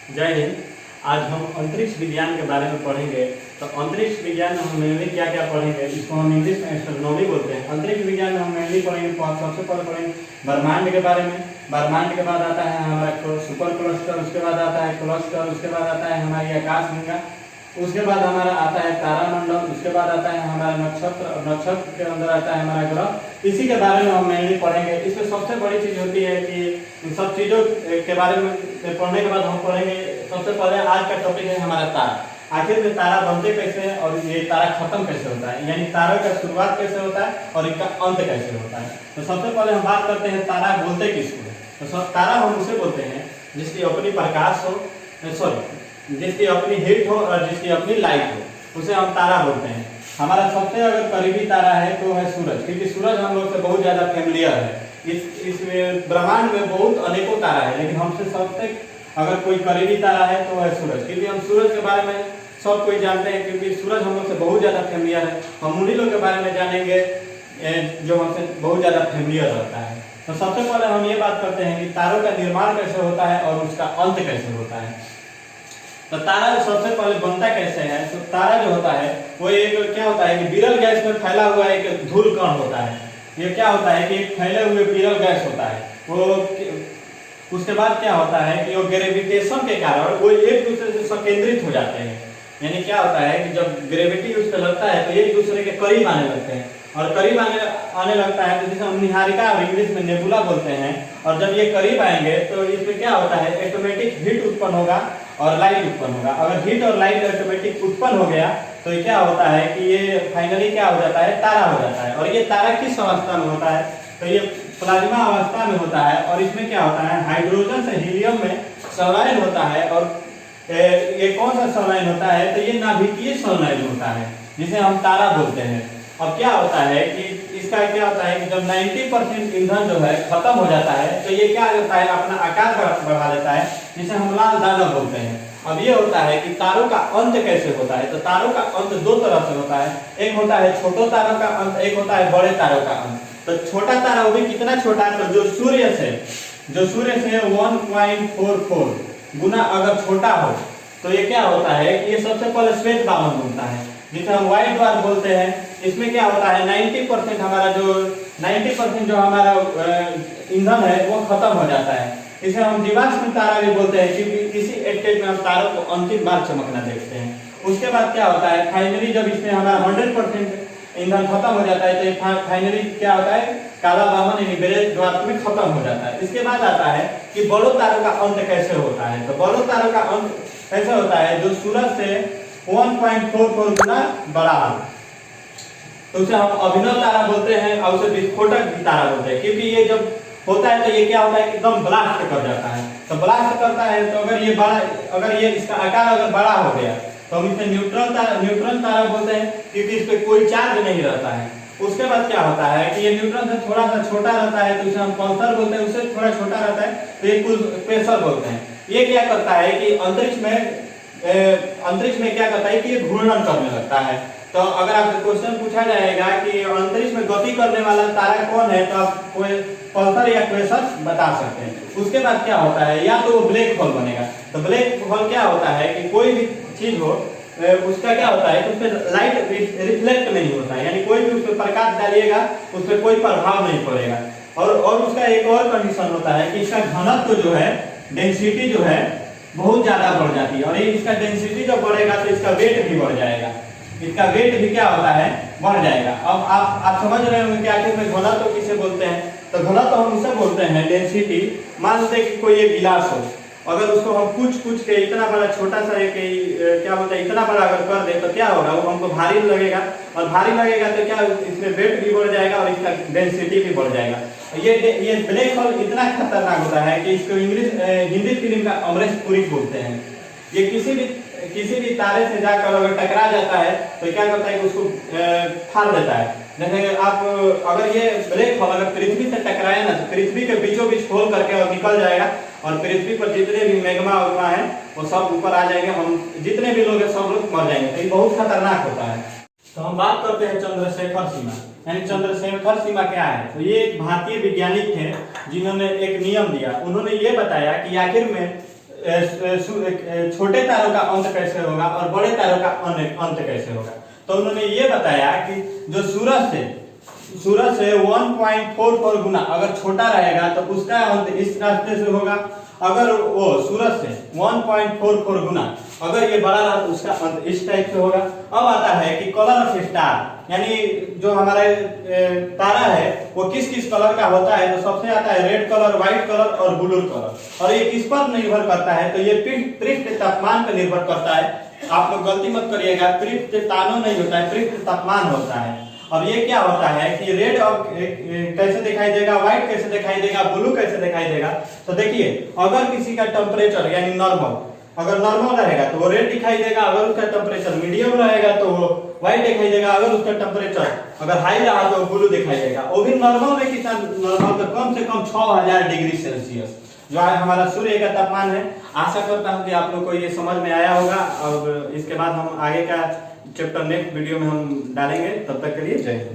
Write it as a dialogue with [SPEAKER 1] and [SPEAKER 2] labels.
[SPEAKER 1] जय हिंद। आज हम अंतरिक्ष विज्ञान के बारे में पढ़ेंगे। तो अंतरिक्ष विज्ञान में हम मेनली क्या क्या पढ़ेंगे, इसको हम इंग्लिश में एस्ट्रोनॉमी बोलते हैं। अंतरिक्ष विज्ञान में हम मेनली पढ़ेंगे, सबसे पहले पढ़ेंगे ब्रह्मांड के बारे में। ब्रह्मांड के बाद आता है हमारा सुपर क्लस्टर, उसके बाद आता है क्लस्टर, उसके बाद आता है हमारी आकाश गंगा, उसके बाद हमारा आता है तारामंडल, उसके बाद आता है हमारा नक्षत्र, नक्षत्र के अंदर आता है हमारा ग्रह। इसी के बारे में हम मेनली पढ़ेंगे। इसमें सबसे बड़ी चीज होती है कि इन सब चीजों के बारे में पढ़ने के बाद हम पढ़ेंगे। सबसे पहले आज का टॉपिक है हमारा तारा। आखिर में तारा बनते कैसे हैं और ये तारा खत्म कैसे होता है, यानी तारों का शुरुआत कैसे होता है और इनका अंत कैसे होता है। तो सबसे पहले हम बात करते हैं तारा बोलते किसको। तो तारा हम उसे बोलते हैं जिसकी अपनी प्रकाश हो, जिसकी अपनी हीट हो और जिसकी अपनी लाइट हो, उसे हम तारा बोलते हैं। हमारा सबसे अगर करीबी तारा है तो है सूरज, क्योंकि सूरज हम लोग से बहुत ज्यादा फेमिलियर है। इस ब्रह्मांड में बहुत अनेकों तारा है, लेकिन हमसे सबसे अगर कोई करीबी तारा है तो है सूरज, क्योंकि हम सूरज के बारे में सब कोई जानते हैं, क्योंकि सूरज हम लोग से बहुत ज्यादा फेमिलियर है। हम उन्हीं लोग के बारे में जानेंगे जो हमसे बहुत ज्यादा फेमिलियर रहता है। तो सबसे पहले हम ये बात करते हैं कि तारों का निर्माण कैसे होता है और उसका अंत कैसे होता है। तो तारा सबसे पहले बनता कैसे है। तो तारा जो होता है वो एक क्या होता है कि विरल गैस में फैला हुआ एक धूल कण होता है। ये क्या होता है कि एक फैले हुए विरल गैस होता है। वो उसके बाद क्या होता है कि वो ग्रेविटेशन के कारण वो एक दूसरे से संकेंद्रित हो जाते हैं। यानी क्या होता है कि जब ग्रेविटी उस पर लगता है तो एक दूसरे के करीब आने लगते हैं, और करीब आने लगता है तो जिसे हम निहारिका और इंग्लिश में नेबुला बोलते हैं। और जब ये करीब आएंगे तो इसमें क्या होता है, ऑटोमेटिक हीट उत्पन्न होगा और लाइट उत्पन्न होगा। अगर हीट और लाइट ऑटोमेटिक उत्पन्न हो गया तो ये क्या होता है कि ये फाइनली क्या हो जाता है, तारा हो जाता है। और ये तारा किस अवस्था में होता है, तो ये प्लाज्मा अवस्था में होता है। और इसमें क्या होता है, हाइड्रोजन से हीलियम में संलयन होता है। और ये कौन सा संलयन होता है, तो ये नाभिकीय संलयन होता है, जिसे हम तारा बोलते हैं। अब क्या होता है कि इसका क्या होता है कि जब 90% ईंधन जो है खत्म हो जाता है तो ये क्या करता है, अपना आकार बढ़ा लेता है, जिसे हम लाल दानव बोलते हैं। अब ये होता है कि तारों का अंत कैसे होता है। तो तारों का अंत दो तरह से होता है, एक होता है छोटे तारों का अंत, एक होता है बड़े तारों का अंत। तो छोटा तारा वो भी कितना छोटा है, तो जो सूर्य से 1.44 गुना अगर छोटा हो तो ये क्या होता है कि ये सबसे पहले श्वेत बामन बनता है, जिसे हम व्हाइट ड्वार्फ बोलते हैं। इसमें क्या होता है 90% हमारा जो हमारा ईंधन है वो खत्म हो जाता है। इसे हम जीवाश्म तारा भी बोलते हैं, क्योंकि इसी स्टेज में हम तारों को अंतिम बार चमकना देखते हैं। उसके बाद क्या होता है, फाइनली जब इसमें हमारा 100% ईंधन खत्म हो जाता है तो फाइनली क्या होता है, काला बामन यानी ब्लैक ड्वार्फ में खत्म हो जाता है। इसके बाद आता है कि बड़ों तारों का अंत कैसे होता है। तो बड़ों तारों का अंत कैसे होता है, जो सूरज से 1.44 गुना बड़ा है, तो उसे हम अभिनव तारा बोलते हैं और उसे विस्फोटक भी तारा बोलते हैं। क्योंकि ये जब होता है तो ये क्या होता है, एकदम ब्लास्ट कर जाता है। तो ब्लास्ट करता है तो अगर ये इसका आकार अगर बड़ा हो गया तो हम इसे न्यूट्रॉन तारा बोलते हैं, क्योंकि इस पर कोई चार्ज नहीं रहता है। उसके बाद क्या होता है कि ये न्यूट्रॉन से थोड़ा सा छोटा रहता है तो इसे हम पल्सर बोलते हैं, उससे थोड़ा छोटा रहता है तो ये कुल स्पेसर बोलते हैं। ये क्या करता है कि अंतरिक्ष में क्या करता है कि ये घूर्णन करने लगता है। तो अगर आपसे क्वेश्चन पूछा जाएगा कि अंतरिक्ष में गति करने वाला तारा कौन है, तो आप कोई पल्सर या क्वेसर बता सकते हैं। उसके बाद क्या होता है, या तो वो ब्लैक होल बनेगा। तो ब्लैक होल क्या होता है कि कोई भी चीज हो उसका क्या होता है कि उस पर लाइट रिफ्लेक्ट नहीं होता है, यानी कोई भी उस पर प्रकाश डालिएगा उस पर कोई प्रभाव नहीं पड़ेगा। और उसका एक और कंडीशन होता है कि इसका घनत्व जो है, डेंसिटी जो है बहुत ज्यादा बढ़ जाती है। और ये इसका डेंसिटी जब बढ़ेगा तो इसका वेट भी बढ़ जाएगा, इसका वेट भी क्या होता है, बढ़ जाएगा। अब आप समझ रहे होंगे कि आखिर में घनत्व किसे बोलते हैं। तो घनत्व हम उसे बोलते हैं डेंसिटी। मान लेते हैं कि कोई एक गिलास हो, अगर उसको हम कुछ के इतना बड़ा छोटा सा एक क्या बोलते हैं इतना बड़ा अगर कर दे तो क्या होगा, वो हमको भारी लगेगा, और भारी लगेगा तो क्या इसमें वेट भी बढ़ जाएगा और इसका डेंसिटी भी बढ़ जाएगा। ये ब्लैक होल इतना खतरनाक होता है कि इसको हिंदी फिल्म का अमरीश पुरी बोलते हैं। ये किसी भी तारे से जाकर अगर टकरा जाता है तो क्या करता है कि उसको फाड़ देता है। जैसे आप अगर ये ब्लैक होल अगर पृथ्वी से टकराया ना, तो पृथ्वी के बीचों बीच खोल करके और निकल जाएगा, और पृथ्वी पर जितने भी मैग्मा है वो सब ऊपर आ जाएंगे, हम जितने भी लोग हैं सब लोग मर जाएंगे। तो ये बहुत खतरनाक होता है। तो हम बात करते हैं चंद्रशेखर सीमा, यानी चंद्रशेखर सीमा क्या है। तो ये एक भारतीय वैज्ञानिक थे जिन्होंने एक नियम दिया। उन्होंने ये बताया कि आखिर में छोटे तारों का अंत कैसे होगा और बड़े तारों का अंत कैसे होगा। तो उन्होंने ये बताया कि जो सूरज से 1.44 गुना अगर छोटा रहेगा तो उसका अंत इस रास्ते से होगा। अगर वो सूरज से 1.44 गुना अगर ये बड़ा रहा तो उसका अंत इस टाइप से होगा। अब आता है कि कलर ऑफ स्टार, यानी जो हमारे तारा है वो किस किस कलर का होता है। तो सबसे आता है रेड कलर, व्हाइट कलर और ब्लू कलर। और ये किस पर निर्भर करता है, तो ये पृष्ठ तापमान पर निर्भर करता है। आप लोग गलती मत करिएगा, पृष्ठ तापमान नहीं होता है, पृष्ठ तापमान होता है। अब ये क्या होता है कि रेड कैसे दिखाई देगा, व्हाइट कैसे दिखाई देगा, ब्लू कैसे दिखाई देगा। तो देखिए, अगर किसी का टेम्परेचर यानी नॉर्मल, अगर नॉर्मल रहेगा तो वो रेड दिखाई देगा, अगर उसका टेम्परेचर मीडियम रहेगा तो वो व्हाइट दिखाई देगा, अगर उसका टेम्परेचर अगर हाई रहा तो ब्लू दिखाई देगा। वो भी नॉर्मल में कितना नॉर्मल, तो कम से कम 6000 डिग्री सेल्सियस जो है हमारा सूर्य का तापमान है। आशा करता हूँ कि आप लोग को ये समझ में आया होगा। और इसके बाद हम आगे का चैप्टर नेक्स्ट वीडियो में हम डालेंगे। तब तक के लिए जय हिंद।